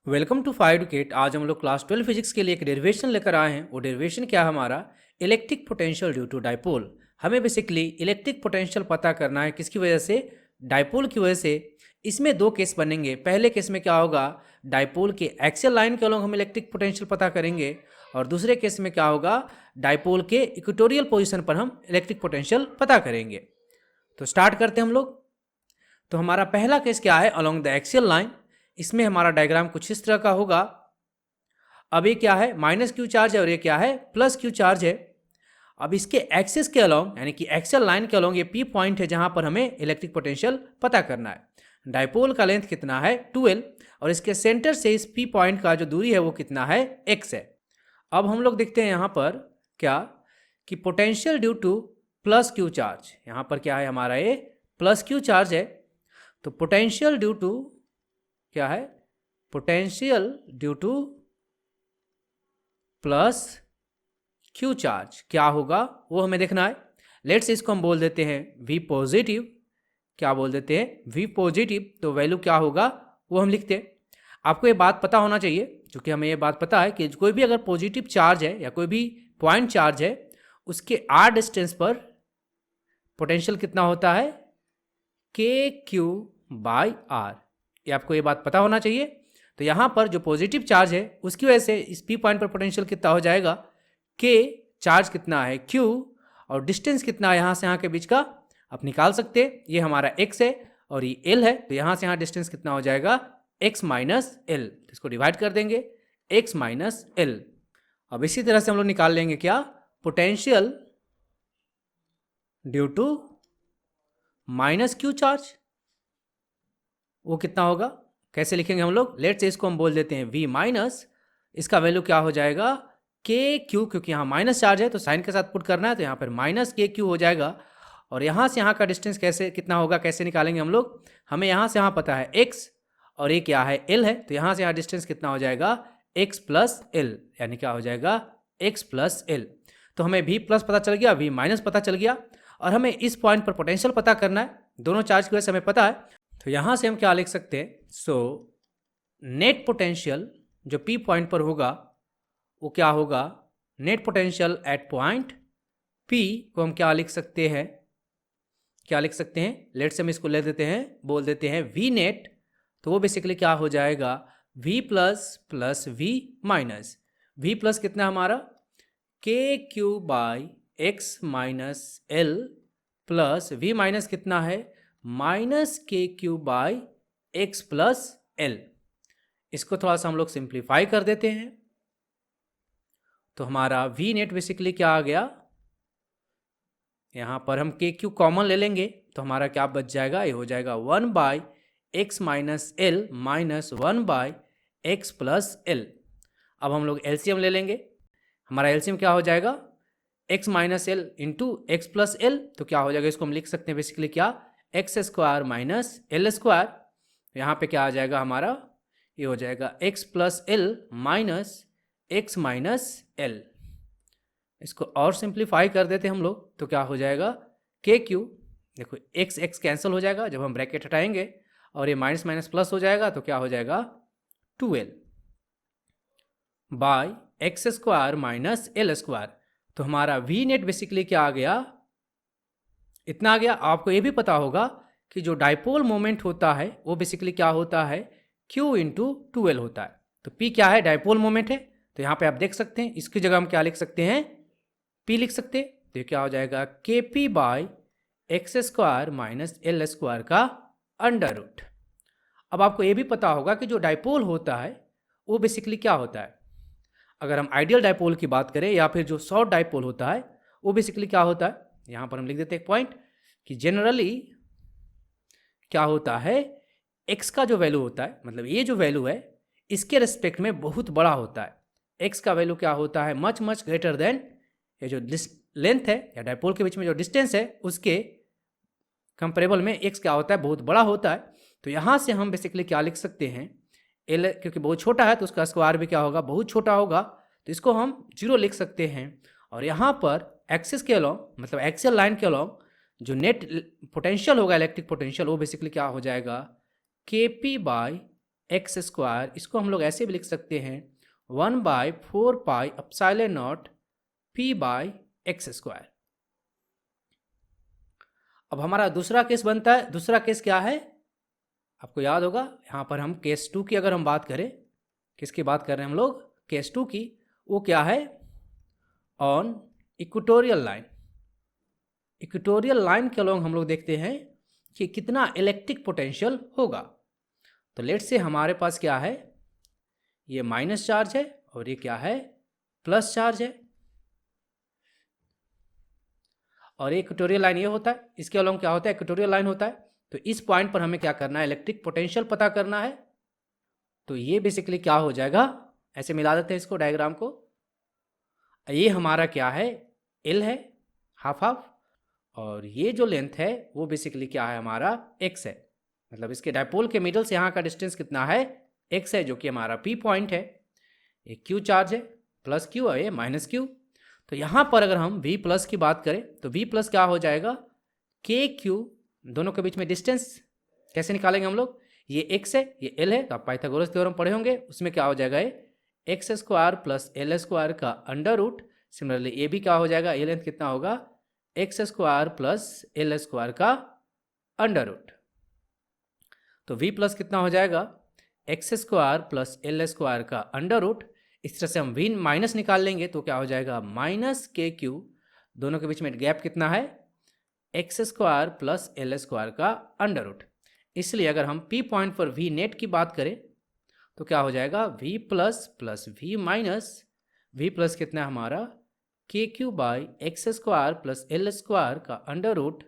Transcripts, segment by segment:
Welcome to five educate. आज हम लोग क्लास 12 फिजिक्स के लिए एक डेरिवेशन लेकर आए हैं। वो डेरिवेशन क्या है हमारा? Electric potential due to dipole. हमें बेसिकली इलेक्ट्रिक पोटेंशियल पता करना है किसकी वजह से? डाइपोल की वजह से। इसमें दो केस बनेंगे। पहले केस में क्या होगा? डाइपोल के एक्सियल लाइन के अलॉन्ग हम इलेक्ट्रिक पोटेंशियल पता करेंगे, और दूसरे केस में क्या होगा? डाइपोल के इक्वेटोरियल पोजिशन पर हम इलेक्ट्रिक पोटेंशियल पता करेंगे। तो स्टार्ट करते हैं हम लोग। तो हमारा पहला केस क्या है? Along the axial line. इसमें हमारा डायग्राम कुछ इस तरह का होगा। अब ये क्या है? माइनस क्यू चार्ज है और ये क्या है? प्लस क्यू चार्ज है। अब इसके एक्सिस के अलॉन्ग यानी कि एक्सियल लाइन के अलॉन्ग ये पी पॉइंट है जहां पर हमें इलेक्ट्रिक पोटेंशियल पता करना है। डाइपोल का लेंथ कितना है? 12, और इसके सेंटर से इस पी पॉइंट का जो दूरी है वो कितना है? x है। अब हम लोग देखते हैं यहां पर क्या कि potential due two plus Q charge, यहां पर क्या है हमारा? ये प्लस क्यू चार्ज है। तो पोटेंशियल ड्यू टू क्या है? Potential due two plus Q charge क्या होगा वो हमें देखना है। लेट्स इसको हम बोल देते हैं वी पॉजिटिव। क्या बोल देते हैं? V positive. तो वैल्यू क्या होगा वो हम लिखते हैं। आपको ये बात पता होना चाहिए, क्योंकि हमें ये बात पता है कि कोई भी अगर पॉजिटिव चार्ज है या कोई भी पॉइंट चार्ज है, उसके आर डिस्टेंस पर पोटेंशियल कितना होता है? के क्यू बाई आर। ये आपको ये बात पता होना चाहिए। तो यहाँ पर जो पॉजिटिव चार्ज है उसकी वजह से इस पी पॉइंट पर पोटेंशियल कितना हो जाएगा? के चार्ज कितना है? क्यू, और डिस्टेंस कितना है यहाँ से यहाँ के बीच का आप निकाल सकते हैं। ये हमारा x है और ये l है, तो यहाँ से यहाँ डिस्टेंस कितना हो जाएगा? x minus L. इसको डिवाइड कर देंगे, x माइनस एल। अब इसी तरह से हम लोग निकाल लेंगे क्या? Potential due to minus Q charge, वो कितना होगा? कैसे लिखेंगे हम लोग? लेट्स से इसको हम बोल देते हैं v माइनस, इसका वैल्यू क्या हो जाएगा? के क्यू, क्योंकि यहाँ माइनस चार्ज है तो साइन के साथ पुट करना है, तो यहाँ पर माइनस के क्यू हो जाएगा। और यहाँ से यहाँ का डिस्टेंस कैसे कितना होगा, कैसे निकालेंगे हम लोग? हमें यहाँ से यहाँ पता है x, और ये क्या है? l है, तो यहाँ से यहाँ डिस्टेंस कितना हो जाएगा? x प्लस एल, यानी क्या हो जाएगा? x plus L. तो हमें v प्लस पता चल गया, v माइनस पता चल गया, और हमें इस पॉइंट पर पोटेंशियल पता करना है। दोनों चार्ज की वजह से हमें पता है, तो यहाँ से हम क्या लिख सकते हैं? सो नेट पोटेंशियल जो पी पॉइंट पर होगा वो क्या होगा? Net potential at point P को हम क्या लिख सकते हैं? क्या लिख सकते हैं? लेट से हम इसको ले देते हैं, बोल देते हैं वी नेट। तो वो बेसिकली क्या हो जाएगा? V plus plus V minus. V plus कितना हमारा? K Q by X minus L, plus V minus कितना है? Minus K Q by X plus L. इसको थोड़ा सा हम लोग सिंप्लीफाई कर देते हैं, तो हमारा वी नेट बेसिकली क्या आ गया? यहाँ पर हम के क्यू कॉमन ले लेंगे, तो हमारा क्या बच जाएगा? ये हो जाएगा 1 by X minus L minus 1 by X plus L. अब हम लोग एलसीएम ले लेंगे। हमारा एलसीएम क्या हो जाएगा? X minus L into x plus L. तो क्या हो जाएगा? इसको हम लिख सकते हैं बेसिकली क्या? X square minus L square. यहाँ पे क्या आ जाएगा हमारा? ये हो जाएगा x plus L minus x minus L. इसको और सिंप्लीफाई कर देते हम लोग, तो क्या हो जाएगा? के क्यू, देखो एक्स एक्स कैंसिल हो जाएगा जब हम ब्रैकेट हटाएंगे, और ये माइनस माइनस प्लस हो जाएगा, तो क्या हो जाएगा? 2l by x square minus L square. तो हमारा वी नेट बेसिकली क्या आ गया? इतना आ गया। आपको ये भी पता होगा कि जो डाइपोल मोमेंट होता है वो बेसिकली क्या होता है? Q इंटू 2l होता है। तो P क्या है? डाइपोल मोमेंट है। तो यहाँ पे आप देख सकते हैं, इसकी जगह हम क्या लिख सकते हैं? P लिख सकते हैं। तो क्या हो जाएगा? KP by x square minus L square का अंडर रूट। अब आपको ये भी पता होगा कि जो डाइपोल होता है वो बेसिकली क्या होता है? अगर हम आइडियल डाइपोल की बात करें या फिर जो शॉर्ट डाइपोल होता है वो बेसिकली क्या होता है? यहाँ पर हम लिख देते हैं एक पॉइंट कि जनरली क्या होता है? x का जो वैल्यू होता है, मतलब ये जो वैल्यू है इसके रिस्पेक्ट में बहुत बड़ा होता है। x का वैल्यू क्या होता है? मच मच ग्रेटर देन ये जो लेंथ है या डाइपोल के बीच में जो डिस्टेंस है उसके कंपेरेबल में x क्या होता है? बहुत बड़ा होता है। तो यहाँ से हम बेसिकली क्या लिख सकते हैं? l क्योंकि बहुत छोटा है तो उसका स्क्वायर भी क्या होगा? बहुत छोटा होगा, तो इसको हम 0 लिख सकते हैं। और यहाँ पर एक्सिस के अलॉन्ग, मतलब एक्सियल लाइन के अलॉन्ग जो नेट पोटेंशियल होगा, इलेक्ट्रिक पोटेंशियल, वो बेसिकली क्या हो जाएगा? के पी बाई एक्स स्क्वायर, इसको हम लोग ऐसे भी लिख सकते हैं 1/4πε0 p/x स्क्वायर। अब हमारा दूसरा केस बनता है, दूसरा केस क्या है आपको याद होगा, यहाँ पर हम केस 2 की अगर हम बात करें, किसकी बात कर रहे हैं हम लोग, केस 2 की, वो क्या है, on equatorial line. Equatorial line के अलोंग हम लोग देखते हैं कि कितना इलेक्ट्रिक पोटेंशियल होगा। तो लेट से हमारे पास क्या है, ये माइनस चार्ज है और ये क्या है, प्लस चार्ज है, और ये इक्वेटोरियल लाइन ये होता है, इसके अलोंग क्या होता है, इक्वेटोरियल लाइन होता है। तो इस पॉइंट पर हमें क्या करना है, इलेक्ट्रिक पोटेंशियल पता करना है। तो ये बेसिकली क्या हो जाएगा, ऐसे मिला देते हैं इसको डायग्राम को, ये हमारा क्या है, एल है, हाफ हाफ, और ये जो लेंथ है वो बेसिकली क्या है, हमारा एक्स है। मतलब इसके डायपोल के मिडल से यहाँ का डिस्टेंस कितना है, एक्स है, जो कि हमारा पी पॉइंट है। ये क्यू चार्ज है, प्लस क्यू और ये माइनस क्यू। तो यहाँ पर अगर हम वी प्लस की बात करें तो वी प्लस क्या हो जाएगा, के क्यू, दोनों के बीच में डिस्टेंस कैसे निकालेंगे हम लोग, ये एक्स है ये एल है, तो आप पाइथागोरस थ्योरम पढ़े होंगे, उसमें क्या हो जाएगा, ये x square plus L square का अंडर रूट। सिमिलरली ये भी क्या हो जाएगा, ये लेंथ कितना होगा, x square plus L square का अंडर रूट। तो वी प्लस कितना हो जाएगा, x square plus L square का अंडर रूट। इस तरह से हम वी माइनस निकाल लेंगे तो क्या हो जाएगा, माइनस के क्यू, दोनों के बीच में गैप कितना है, x square plus L square का अंडर रूट। इसलिए अगर हम पी पॉइंट पर वी नेट की बात करें तो क्या हो जाएगा, V plus plus V minus, V plus कितना है हमारा, K Q by x square plus L square का under root,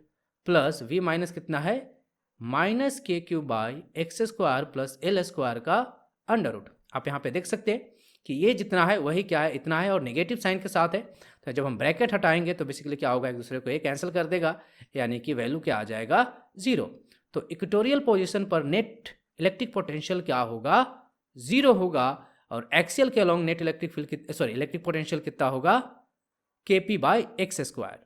plus V minus कितना है, minus K Q by x square plus L square का अंडर रूट। आप यहाँ पे देख सकते हैं कि ये जितना है वही क्या है, इतना है, और नेगेटिव साइन के साथ है। तो जब हम ब्रैकेट हटाएंगे तो बेसिकली क्या होगा, एक दूसरे को ये कैंसिल कर देगा, यानी कि वैल्यू क्या आ जाएगा, 0। तो इक्वेटोरियल पोजीशन पर नेट इलेक्ट्रिक पोटेंशियल क्या होगा, 0 होगा, और एक्सियल के along net electric field, electric potential कितना होगा, के पी बाई एक्स स्क्वायर।